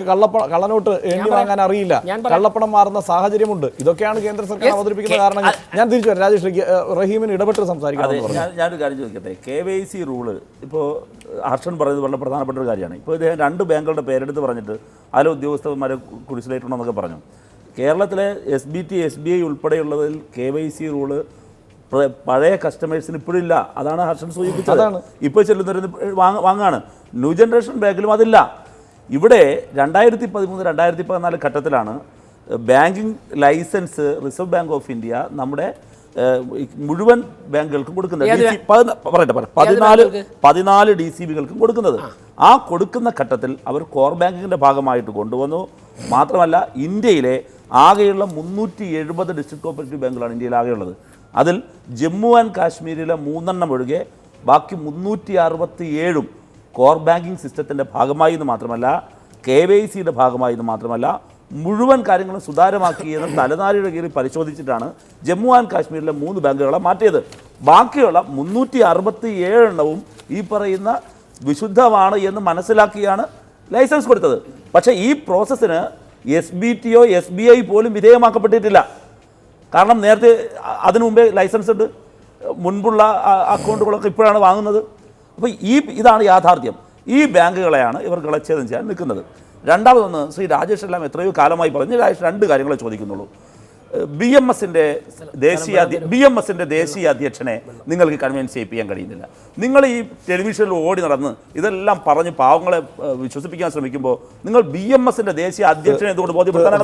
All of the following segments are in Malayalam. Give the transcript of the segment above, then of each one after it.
കള്ളനോട്ട് എണ്ണി വാങ്ങാൻ അറിയില്ല, കള്ളപ്പണം മാറുന്ന സാഹചര്യമുണ്ട്. ഇതൊക്കെയാണ് കേന്ദ്ര സർക്കാർ അവതരിപ്പിക്കുന്ന കാരണങ്ങൾ. ഞാൻ തിരിച്ചു വരാം. രാജേഷ് റഹീമിന് ഇടപെട്ട് സംസാരിക്കണം. ഞാനൊരു കാര്യം ചോദിക്കട്ടെ. KYC റൂള് ഇപ്പോൾ ഹർഷൻ പറയുന്നത് വളരെ പ്രധാനപ്പെട്ട ഒരു കാര്യമാണ്. ഇപ്പോൾ ഇദ്ദേഹം 2 ബാങ്കുകളുടെ പേരെടുത്ത് പറഞ്ഞിട്ട് അതിലെ ഉദ്യോഗസ്ഥന്മാരെ കുടിശ്ശിലേറ്റുണ്ടെന്നൊക്കെ പറഞ്ഞു. കേരളത്തിലെ SBT SBI ഉൾപ്പെടെയുള്ളതിൽ KYC റൂള് പഴയ കസ്റ്റമേഴ്സിന് ഇപ്പോഴില്ല. അതാണ് ഹർഷൻ സൂചിപ്പിച്ചത്. ഇപ്പോൾ ചെല്ലുന്നവർ വാങ്ങാണ്. ന്യൂ ജനറേഷൻ ബാങ്കിലും അതില്ല. ഇവിടെ 2013-2014 ഘട്ടത്തിലാണ് banking licence reserve bank of India നമ്മുടെ മുഴുവൻ ബാങ്കുകൾക്കും കൊടുക്കുന്നത്. 14 DCBകൾക്കും കൊടുക്കുന്നത്. ആ കൊടുക്കുന്ന ഘട്ടത്തിൽ അവർ കോർ ബാങ്കിങ്ങിൻ്റെ ഭാഗമായിട്ട് കൊണ്ടുവന്നു. മാത്രമല്ല ഇന്ത്യയിലെ ആകെയുള്ള 370 ഡിസ്ട്രിക്ട് കോപ്പറേറ്റീവ് ബാങ്കുകളാണ് ഇന്ത്യയിൽ ആകെയുള്ളത്. അതിൽ ജമ്മു ആൻഡ് കാശ്മീരിലെ 3 ഒഴികെ ബാക്കി 367 കോർ ബാങ്കിങ് സിസ്റ്റത്തിൻ്റെ ഭാഗമായി എന്ന് മാത്രമല്ല KYCയുടെ ഭാഗമായി എന്ന് മാത്രമല്ല മുഴുവൻ കാര്യങ്ങളും സുതാര്യമാക്കിയെന്ന് തലനാരിയുടെ കീഴിൽ പരിശോധിച്ചിട്ടാണ് ജമ്മു ആൻഡ് കാശ്മീരിലെ 3 ബാങ്കുകളെ മാറ്റിയത്. ബാക്കിയുള്ള 367 ഈ പറയുന്ന വിശുദ്ധമാണ് എന്ന് മനസ്സിലാക്കിയാണ് ലൈസൻസ് കൊടുത്തത്. പക്ഷേ ഈ പ്രോസസ്സിന് SBTയോ SBI പോലും വിധേയമാക്കപ്പെട്ടിട്ടില്ല. കാരണം നേരത്തെ അതിനു മുമ്പേ ലൈസൻസ് ഉണ്ട്, മുൻപുള്ള അക്കൗണ്ടുകളൊക്കെ ഇപ്പോഴാണ് വാങ്ങുന്നത്. അപ്പോൾ ഇതാണ് യാഥാർത്ഥ്യം. ഈ ബാങ്കുകളെയാണ് ഇവർ കളച്ഛേദം ചെയ്യാൻ നിൽക്കുന്നത്. രണ്ടാമതൊന്ന് ശ്രീ രാജേഷ് എല്ലാം എത്രയോ കാലമായി പറഞ്ഞ് രാജേഷ് 2 കാര്യങ്ങളെ ചോദിക്കുന്നുള്ളൂ. BMSന്റെ ദേശീയ അധ്യക്ഷനെ നിങ്ങൾക്ക് കൺവിൻസ് ചെയ്യിപ്പിക്കാൻ കഴിയുന്നില്ല. നിങ്ങൾ ഈ ടെലിവിഷനിൽ ഓടി നടന്ന് ഇതെല്ലാം പറഞ്ഞ് പാവങ്ങളെ വിശ്വസിപ്പിക്കാൻ ശ്രമിക്കുമ്പോൾ നിങ്ങൾ BMSന്റെ ദേശീയ അധ്യക്ഷനെ എന്തുകൊണ്ട് ബോധ്യപ്പെടുത്താനാണ്?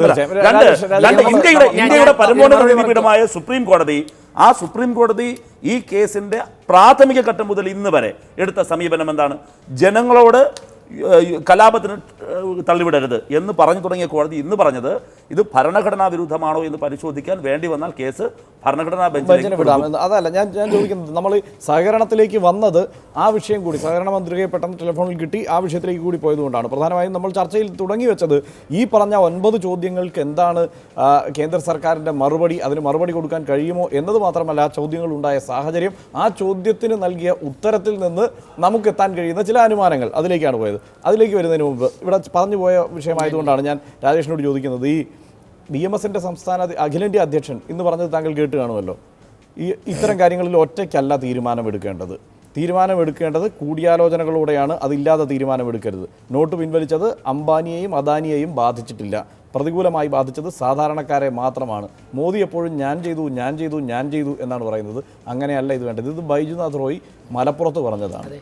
ഇന്ത്യയുടെ പരമോന്നത നീതിപീഠമായ സുപ്രീം കോടതി, ആ സുപ്രീം കോടതി ഈ കേസിൻ്റെ പ്രാഥമിക ഘട്ടം മുതൽ ഇന്ന് വരെ എടുത്ത സമീപനം എന്താണ്? ജനങ്ങളോട് കലാപത്തിന് തള്ളിവിടരുത് എന്ന് പറഞ്ഞു തുടങ്ങിയ കോടതി ഇന്ന് പറഞ്ഞത് ഇത് ഭരണഘടനാ വിരുദ്ധമാണോ എന്ന് പരിശോധിക്കാൻ വേണ്ടി വന്നാൽ കേസ് ഭരണഘടനാ ബെഞ്ചിലേക്ക് വിടാം. അതല്ല ഞാൻ ചോദിക്കുന്നത്, നമ്മൾ സഹകരണത്തിലേക്ക് വന്നത് ആ വിഷയം കൂടി സഹകരണ മന്ത്രിയെ പെട്ടെന്ന് ടെലിഫോണിൽ കിട്ടി ആ വിഷയത്തിലേക്ക് കൂടി പോയതുകൊണ്ടാണ്. പ്രധാനമായും നമ്മൾ ചർച്ചയിൽ തുടങ്ങി വെച്ചത് ഈ പറഞ്ഞ 9 ചോദ്യങ്ങൾക്ക് എന്താണ് കേന്ദ്ര സർക്കാരിൻ്റെ മറുപടി, അതിന് മറുപടി കൊടുക്കാൻ കഴിയുമോ എന്നത് മാത്രമല്ല, ആ ചോദ്യങ്ങളുണ്ടായ സാഹചര്യം, ആ ചോദ്യത്തിന് നൽകിയ ഉത്തരത്തിൽ നിന്ന് നമുക്കെത്താൻ കഴിയുന്ന ചില അനുമാനങ്ങൾ, അതിലേക്കാണ് പോയത്. അതിലേക്ക് വരുന്നതിന് മുമ്പ് ഇവിടെ പറഞ്ഞു പോയ വിഷയമായതുകൊണ്ടാണ് ഞാൻ രാജേഷിനോട് ചോദിക്കുന്നത്. ഈ BMSന്റെ സംസ്ഥാന അഖിലേന്ത്യാ അധ്യക്ഷൻ ഇന്ന് പറഞ്ഞത് താങ്കൾ കേട്ട് കാണുമല്ലോ. ഇത്തരം കാര്യങ്ങളിൽ ഒറ്റയ്ക്കല്ല തീരുമാനമെടുക്കേണ്ടത് കൂടിയാലോചനകളോടെയാണ്. അതില്ലാതെ തീരുമാനമെടുക്കരുത്. നോട്ട് പിൻവലിച്ചത് അംബാനിയെയും അദാനിയെയും ബാധിച്ചിട്ടില്ല, പ്രതികൂലമായി ബാധിച്ചത് സാധാരണക്കാരെ മാത്രമാണ്. മോദി എപ്പോഴും ഞാൻ ചെയ്തു എന്നാണ് പറയുന്നത്. അങ്ങനെയല്ല ഇത് വേണ്ടത്. ഇത് ബൈജുനാഥ് റോയ് മലപ്പുറത്ത് പറഞ്ഞതാണ്.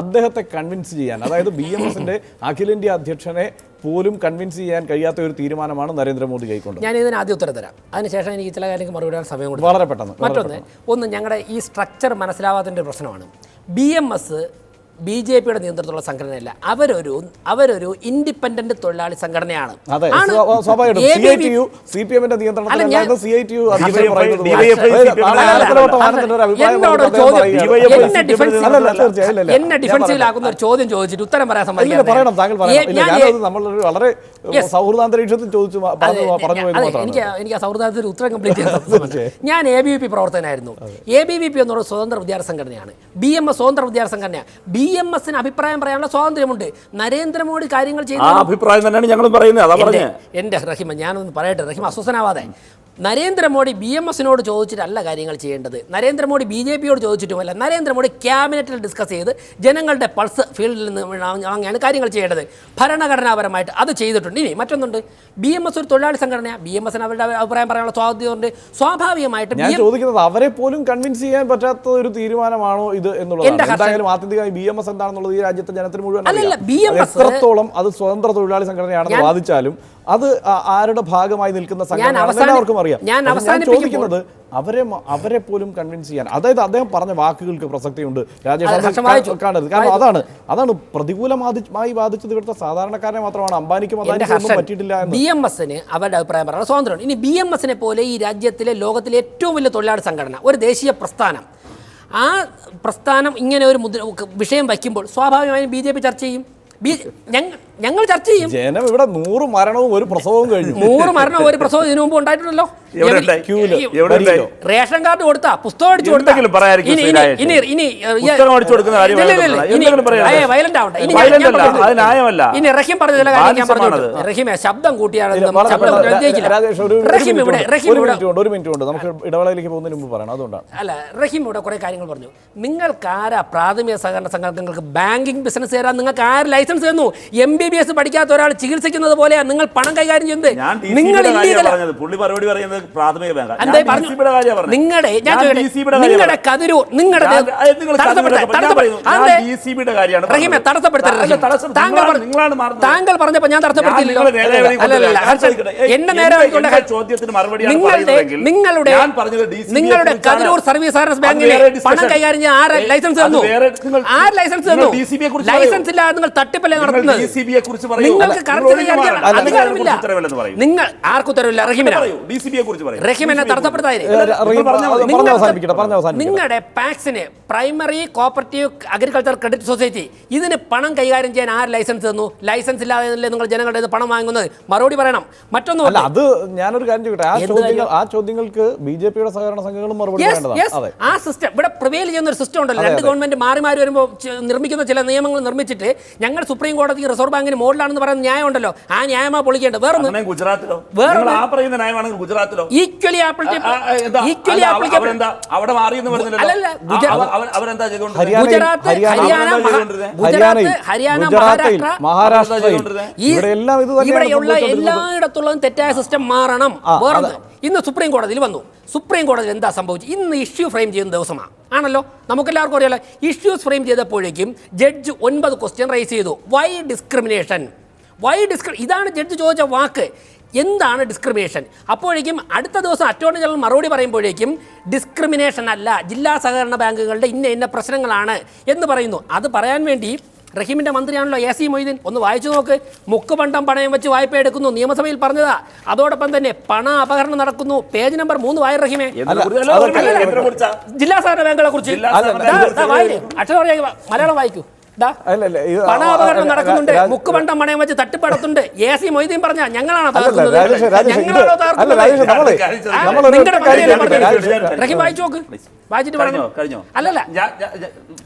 അദ്ദേഹത്തെ കൺവിൻസ് ചെയ്യാൻ, അതായത് BMSന്റെ അഖിലേന്ത്യാ അധ്യക്ഷനെ പോലും കൺവിൻസ് ചെയ്യാൻ കഴിയാത്ത ഒരു തീരുമാനമാണ് നരേന്ദ്രമോദി കൈക്കൊണ്ടത്. ഞാൻ ഇതിന് ആദ്യം ഉത്തരം തരാം. അതിനുശേഷം എനിക്ക് ചില കാര്യങ്ങൾക്ക് മറുപടി സമയം കൊടുക്കും. വളരെ പെട്ടെന്ന്. മറ്റൊന്ന് ഞങ്ങളുടെ ഈ സ്ട്രക്ചർ മനസ്സിലാവാത്തതിൻ്റെ പ്രശ്നമാണ്. BMS BJPയുടെ നേതൃത്വത്തിലുള്ള സംഘടനയല്ല, അവരൊരു ഇൻഡിപെൻഡന്റ് തൊഴിലാളി സംഘടനയാണ്. എന്നെ ഡിഫൻസീവിലാക്കുന്ന ഒരു ചോദ്യം ചോദിച്ചിട്ട് ഉത്തരം പറയാൻ സമ്മതിക്കില്ല. എനിക്ക് ആ സൗഹൃദത്തിൽ ഉത്തരം കംപ്ലീറ്റ് ചെയ്യാൻ. ഞാൻ ABVP പ്രവർത്തകനായിരുന്നു. ABVP എന്നുള്ള സ്വതന്ത്ര വിദ്യാർത്ഥി സംഘടനയാണ്. BMS സ്വതന്ത്ര വിദ്യാർത്ഥി സംഘടനയാണ്. BMSന് അഭിപ്രായം പറയാനുള്ള സ്വാതന്ത്ര്യമുണ്ട്. നരേന്ദ്രമോദി കാര്യങ്ങൾ ചെയ്യുന്ന അഭിപ്രായം തന്നെയാണ് ഞങ്ങളും പറയുന്നത്. എൻ്റെ റഹിമ, ഞാനൊന്ന് പറയട്ടെ, റഹിമ അസ്വസ്ഥനാവാതെ. നരേന്ദ്രമോദി BMSനോട് ചോദിച്ചിട്ടല്ല കാര്യങ്ങൾ ചെയ്യേണ്ടത്. നരേന്ദ്രമോദി BJPയോട് ചോദിച്ചിട്ടുമല്ല. നരേന്ദ്രമോദി ക്യാബിനറ്റിൽ ഡിസ്കസ് ചെയ്ത് ജനങ്ങളുടെ പൾസ് ഫീൽഡിൽ നിന്ന് വാങ്ങിയാണ് കാര്യങ്ങൾ ചെയ്യേണ്ടത്. ഭരണഘടനാപരമായിട്ട് അത് ചെയ്തിട്ടുണ്ട്. ഇനി മറ്റൊന്നുണ്ട്, BMS ഒരു തൊഴിലാളി സംഘടനയാണ്. BMSന് അവരുടെ അഭിപ്രായം പറയാനുള്ള സ്വാതന്ത്ര്യമുണ്ട്. സ്വാഭാവികമായിട്ടും ഞാൻ ചോദിക്കുന്നത്, അവരെ പോലും കൺവിൻസ് ചെയ്യാൻ പറ്റാത്ത ഒരു തീരുമാനമാണോ ഇത് എന്നുള്ളത്. എന്തായാലും ആത്യന്തികമായി BMS എന്താണെന്നുള്ളത് ഈ രാജ്യത്തെ ജനത്തിന് മുഴുവൻ എത്രത്തോളം അത് സ്വതന്ത്ര തൊഴിലാളി സംഘടനയാണെന്ന് വാദിച്ചാലും അത് ആരുടെ ഭാഗമായി നിൽക്കുന്ന സംഘടന എല്ലാവർക്കും അറിയാം. ഞാൻ ചോദിക്കുന്നത് അവരെ പോലും കൺവിൻസ് ചെയ്യാൻ, അതായത് അദ്ദേഹം പറഞ്ഞ വാക്കുകൾക്ക് പ്രസക്തിയുണ്ട്. രാജേഷ് കാണരുത്. കാരണം അതാണ് പ്രതികൂലമായി ബാധിച്ചത് ഇവിടുത്തെ സാധാരണക്കാരനെ മാത്രമാണ്. അംബാനിക്കും അദാനിക്കും പറ്റിയിട്ടില്ല. BMSന് അവരുടെ അഭിപ്രായം പറയാനുള്ള സ്വാതന്ത്ര്യം. ഇനി BMSനെ പോലെ ഈ രാജ്യത്തിലെ ലോകത്തിലെ ഏറ്റവും വലിയ തൊഴിലാളി സംഘടന, ഒരു ദേശീയ പ്രസ്ഥാനം, ആ പ്രസ്ഥാനം ഇങ്ങനെ ഒരു വിഷയം വയ്ക്കുമ്പോൾ സ്വാഭാവികമായും BJP ചർച്ച ചെയ്യും. ഞങ്ങൾ ചർച്ച ചെയ്യും. ജനം ഇവിടെ 100 മരണവും ഒരു പ്രസവവും കഴിഞ്ഞു. 100 മരണം ഒരു പ്രസവം ഇതിനു മുമ്പ് ഉണ്ടായിട്ടുണ്ടല്ലോ. എവിടെ ഉണ്ടായി? എവിടെ ഉണ്ടായി? റേഷൻ കാർഡ് കൊടുത്താ, പുസ്തകം അടിച്ചു കൊടുത്താ, എന്തെങ്കിലും പറയാതിരിക്കും പുസ്തകം അടിച്ചു കൊടുക്കുന്ന കാര്യം വയലന്റ് ആവട്ടെ. അത് ന്യായമല്ല. ഇനി റഹീം പറഞ്ഞ ചില കാര്യം ഞാൻ പറഞ്ഞു. റഹീമെ ശബ്ദം കൂട്ടിയാണ് രാജേഷ് ഒരു മിനിറ്റ് കൊണ്ട് നമുക്ക് ഇടവേളയിലേക്ക് പോകുന്നതിന് മുമ്പ് പറയണം, അതുകൊണ്ടാണ്. അല്ല, റഹീം ഇവിടെ കുറെ കാര്യങ്ങൾ പറഞ്ഞു. നിങ്ങൾക്ക് ആരാ പ്രാഥമിക സഹകരണ സംഘങ്ങൾക്ക് ബാങ്കിങ് ബിസിനസ് തരാൻ നിങ്ങൾക്ക് ആര് ലൈസൻസ് തന്നു? MBBS പഠിക്കാത്ത ഒരാൾ ചികിത്സിക്കുന്നത് പോലെയാ നിങ്ങൾ പണം കൈകാര്യം ചെയ്യുന്നത്. നിങ്ങൾ നിങ്ങളുടെ കതിരൂർ നിങ്ങളുടെ താങ്കൾ പറഞ്ഞപ്പോ ഞാൻ തടസ്സപ്പെടുത്തിയില്ലല്ലോ. എന്നെ നേരെ നിങ്ങളുടെ കതിരൂർ സർവീസ് സഹകരണ ബാങ്കിന് പണം കൈകാര്യം ചെയ്യാൻ ആര് ലൈസൻസ് തന്നു? ആര് ലൈസൻസ് തന്നു? ലൈസൻസ് ഇല്ലാതെ നിങ്ങൾ തട്ടിപ്പല്ലേ നടത്തുന്നത്? നിങ്ങൾക്ക് അധികാരമില്ല. നിങ്ങൾ ആർക്കും ഉത്തരവില്ല. റഹീമിനെ തടസ്സപ്പെടുത്താൻ നിങ്ങളുടെ പാക്സിന് primary cooperative agriculture credit society ഇതിന് പണം കൈകാര്യം ചെയ്യാൻ ആര് ലൈസൻസ് തന്നു? ലൈസൻസ് ഇല്ലാതെ നിങ്ങൾ ജനങ്ങളുടെ പണം വാങ്ങുന്നത്? മറുപടി പറയണം. മറ്റൊന്നും അല്ല, അത് ഞാനൊരു കാര്യം ചോദിക്കട്ടെ, ആ ചോദ്യങ്ങൾക്ക് BJPയുടെ സഹകരണ സംഘങ്ങളും മറുപടി പറയേണ്ടതാണ്. ആ സിസ്റ്റം ഇവിടെ പ്രിവെയിൽ ചെയ്യുന്ന ഒരു സിസ്റ്റം ഉണ്ടല്ലോ. രണ്ട് ഗവൺമെന്റ് മാറി മാറി വരുമ്പോൾ നിർമ്മിക്കുന്ന ചില നിയമങ്ങൾ നിർമ്മിച്ചിട്ട് ഞങ്ങൾ സുപ്രീം കോടതി റിസർവ് ബാങ്കിന് മോഡലാണെന്ന് പറയുന്ന ന്യായം ഉണ്ടല്ലോ, ആ ന്യായമാ പൊളിക്കേണ്ടത്. ഈക്വലി ഇവിടെയുള്ള എല്ലായിടത്തുള്ളതും തെറ്റായ സിസ്റ്റം മാറണം. ഇന്ന് സുപ്രീം കോടതിയിൽ വന്നു. സുപ്രീം കോടതിയിൽ എന്താ സംഭവിച്ചു? ഇന്ന് ഇഷ്യൂ ഫ്രെയിം ചെയ്യുന്ന ദിവസമാണ് ആണല്ലോ, നമുക്കെല്ലാവർക്കും അറിയാലോ. ഇഷ്യൂസ് ഫ്രെയിം ചെയ്തപ്പോഴേക്കും ജഡ്ജ് 9 ക്വസ്റ്റ്യൻ റൈസ് ചെയ്തു. Why discrimination? ഇതാണ് ജഡ്ജ് ചോദിച്ച വാക്ക്. എന്താണ് ഡിസ്ക്രിമിനേഷൻ? അപ്പോഴേക്കും അടുത്ത ദിവസം അറ്റോർണി ജനറൽ മറുപടി പറയുമ്പോഴേക്കും ഡിസ്ക്രിമിനേഷൻ അല്ല, ജില്ലാ സഹകരണ ബാങ്കുകളുടെ ഇന്ന പ്രശ്നങ്ങളാണ് എന്ന് പറയുന്നു. അത് പറയാൻ വേണ്ടി റഹീമിന്റെ മന്ത്രിയാണല്ലോ AC മൊയ്തീൻ. ഒന്ന് വായിച്ചു നോക്ക്. മുക്കുപണ്ടം പണയം വെച്ച് വായ്പ എടുക്കുന്നു, നിയമസഭയിൽ പറഞ്ഞതാ. അതോടൊപ്പം തന്നെ പണ അപഹരണം നടക്കുന്നു. പേജ് നമ്പർ 3 വായ റഹീമെ. ജില്ലാ സഹകരണ ബാങ്കുകളെ കുറിച്ച് മലയാളം വായിക്കൂ. പണാപകരണം നടക്കുന്നുണ്ട്, മുക്കുപണ്ടം പണയം വെച്ച് തട്ടിപ്പടത്തുണ്ട്. AC മൊയ്തീൻ പറഞ്ഞ ഞങ്ങളാണോ തകർക്കുന്നത്? റഹീം വായിച്ചു നോക്ക്. വായിച്ചിട്ട് പറഞ്ഞു. അല്ലല്ല,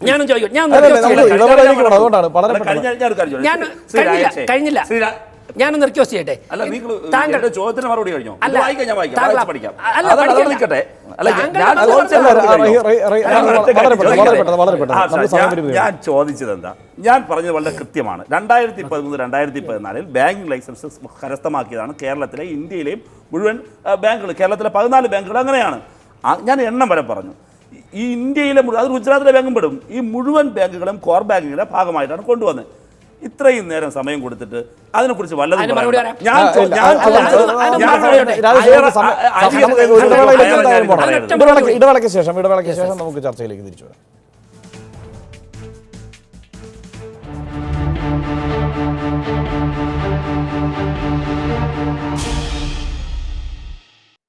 ഞാനും ചോദിക്കും. കഴിഞ്ഞില്ല. ഞാനൊന്ന് റിക്വസ്റ്റ് ചെയ്യട്ടെ. ഞാൻ ചോദിച്ചത് എന്താ? ഞാൻ പറഞ്ഞത് വളരെ കൃത്യമാണ്. 2013-2014 ബാങ്കിങ് ലൈസൻസ് കരസ്ഥമാക്കിയതാണ് കേരളത്തിലെ, ഇന്ത്യയിലെയും മുഴുവൻ ബാങ്കുകൾ. കേരളത്തിലെ 14 ബാങ്കുകൾ അങ്ങനെയാണ്. ഞാൻ എണ്ണം വരെ പറഞ്ഞു. ഈ ഇന്ത്യയിലെ അത് ഗുജറാത്തിലെ ബാങ്കും പെടും. ഈ മുഴുവൻ ബാങ്കുകളും കോർ ബാങ്കിങ്ങിന്റെ ഭാഗമായിട്ടാണ് കൊണ്ടുവന്നത്. ഇത്രയും നേരം സമയം കൊടുത്തിട്ട് അതിനെക്കുറിച്ച് വല്ലതും ഇടവേളയ്ക്ക് ശേഷം നമുക്ക് ചർച്ചയിലേക്ക് തിരിച്ചു വരാം.